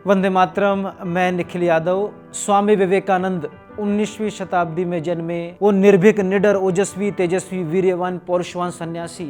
वंदे मातरम। मैं निखिल यादव। स्वामी विवेकानंद 19वीं शताब्दी में जन्मे वो निर्भीक, निडर, ओजस्वी, तेजस्वी, वीर्यवान, पौरुषवान सन्यासी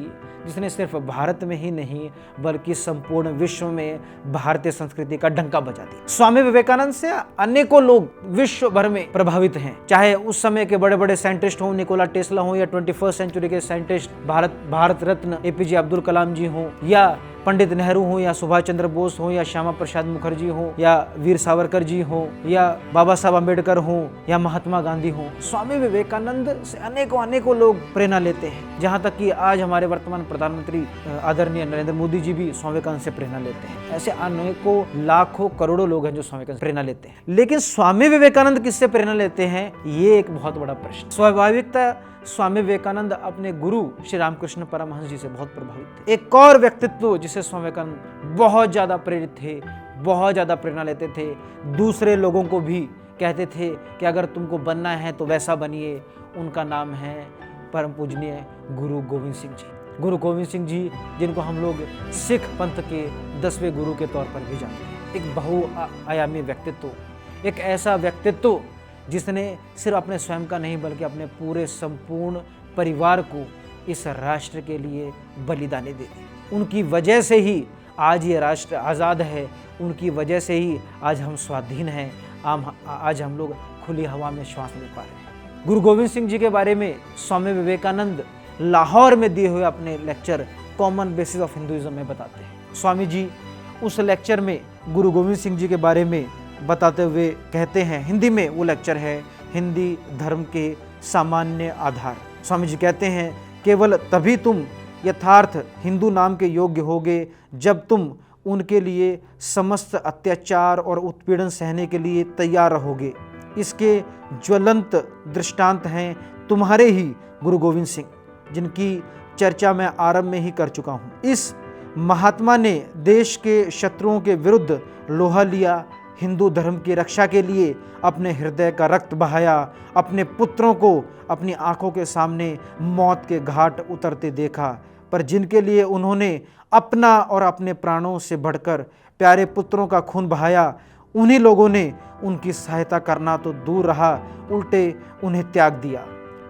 जिसने सिर्फ भारत में ही नहीं बल्कि संपूर्ण विश्व में भारतीय संस्कृति का डंका बजा दिया। स्वामी विवेकानंद से अनेकों लोग विश्व भर में प्रभावित हैं, चाहे उस समय के बड़े बड़े साइंटिस्ट हों, निकोला टेस्ला हो, या 21st सेंचुरी के साइंटिस्ट भारत रत्न एपीजे अब्दुल कलाम जी हों, या पंडित नेहरू हो, या सुभाष चंद्र बोस हो, या श्यामा प्रसाद मुखर्जी हो, या वीर सावरकर जी हो, या बाबा साहब अम्बेडकर हो, या महात्मा गांधी हो। स्वामी विवेकानंद से अनेकों लोग प्रेरणा लेते हैं। जहां तक कि आज हमारे वर्तमान प्रधानमंत्री आदरणीय नरेंद्र मोदी जी भी स्वामी विवेकानंद से प्रेरणा लेते हैं। ऐसे अनेकों लाखों करोड़ों लोग हैं जो स्वामी विवेकानंद से प्रेरणा लेते हैं। लेकिन स्वामी विवेकानंद किससे प्रेरणा लेते हैं, ये एक बहुत बड़ा प्रश्न। स्वाभाविकता स्वामी विवेकानंद अपने गुरु श्री रामकृष्ण परमहंस जी से बहुत प्रभावित थे। एक और व्यक्तित्व जिसे स्वामी विवेकानंद बहुत ज्यादा प्रेरित थे, बहुत ज्यादा प्रेरणा लेते थे, दूसरे लोगों को भी कहते थे कि अगर तुमको बनना है तो वैसा बनिए, उनका नाम है परम पूजनीय गुरु गोविंद सिंह जी। गुरु गोविंद सिंह जी, जिनको हम लोग सिख पंथ के 10वें गुरु के तौर पर भी जानते हैं। एक बहुआयामी व्यक्तित्व, एक ऐसा व्यक्तित्व जिसने सिर्फ अपने स्वयं का नहीं बल्कि अपने पूरे संपूर्ण परिवार को इस राष्ट्र के लिए बलिदानी दे दी। उनकी वजह से ही आज ये राष्ट्र आज़ाद है, उनकी वजह से ही आज हम स्वाधीन हैं, आज हम लोग खुली हवा में श्वास ले पा रहे हैं। गुरु गोविंद सिंह जी के बारे में स्वामी विवेकानंद लाहौर में दिए हुए अपने lecture common basis of Hinduism में बताते हैं। स्वामी जी उस लेक्चर में गुरु गोविंद सिंह जी के बारे में बताते हुए कहते हैं, हिंदी में वो लेक्चर है, हिंदी धर्म के सामान्य आधार। स्वामी जी कहते हैं, केवल तभी तुम यथार्थ हिंदू नाम के योग्य होगे जब तुम उनके लिए समस्त अत्याचार और उत्पीड़न सहने के लिए तैयार रहोगे। इसके ज्वलंत दृष्टांत हैं तुम्हारे ही गुरु गोविंद सिंह, जिनकी चर्चा मैं आरंभ में ही कर चुका हूँ। इस महात्मा ने देश के शत्रुओं के विरुद्ध लोहा लिया, हिंदू धर्म की रक्षा के लिए अपने हृदय का रक्त बहाया, अपने पुत्रों को अपनी आंखों के सामने मौत के घाट उतरते देखा, पर जिनके लिए उन्होंने अपना और अपने प्राणों से बढ़कर प्यारे पुत्रों का खून बहाया, उन्हीं लोगों ने उनकी सहायता करना तो दूर रहा, उल्टे उन्हें त्याग दिया।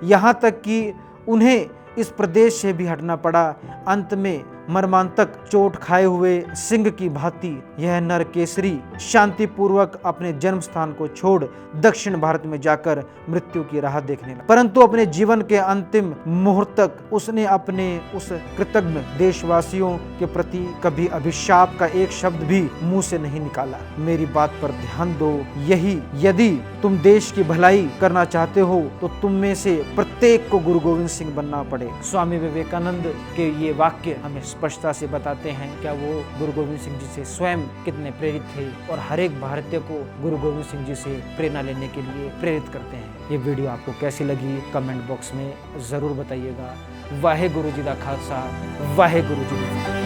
यहाँ तक कि उन्हें इस प्रदेश से भी हटना पड़ा। अंत में मर्मांतक चोट खाए हुए सिंह की भांति यह नर केसरी शांतिपूर्वक अपने जन्म स्थान को छोड़ दक्षिण भारत में जाकर मृत्यु की राह देखने लगा। परंतु अपने जीवन के अंतिम मुहूर्त तक उसने अपने उस कृतज्ञ देशवासियों के प्रति कभी अभिशाप का एक शब्द भी मुंह से नहीं निकाला। मेरी बात पर ध्यान दो, यही यदि तुम देश की भलाई करना चाहते हो तो तुम में से प्रत्येक को गुरु गोविंद सिंह बनना पड़े। स्वामी विवेकानंद के ये वाक्य हमें स्पष्टता से बताते हैं क्या वो गुरु गोविंद सिंह जी से स्वयं कितने प्रेरित थे और हर एक भारतीय को गुरु गोविंद सिंह जी से प्रेरणा लेने के लिए प्रेरित करते हैं। ये वीडियो आपको कैसी लगी कमेंट बॉक्स में जरूर बताइएगा। वाहे गुरु जी दा खालसा, वाहे गुरु जी दी फतेह।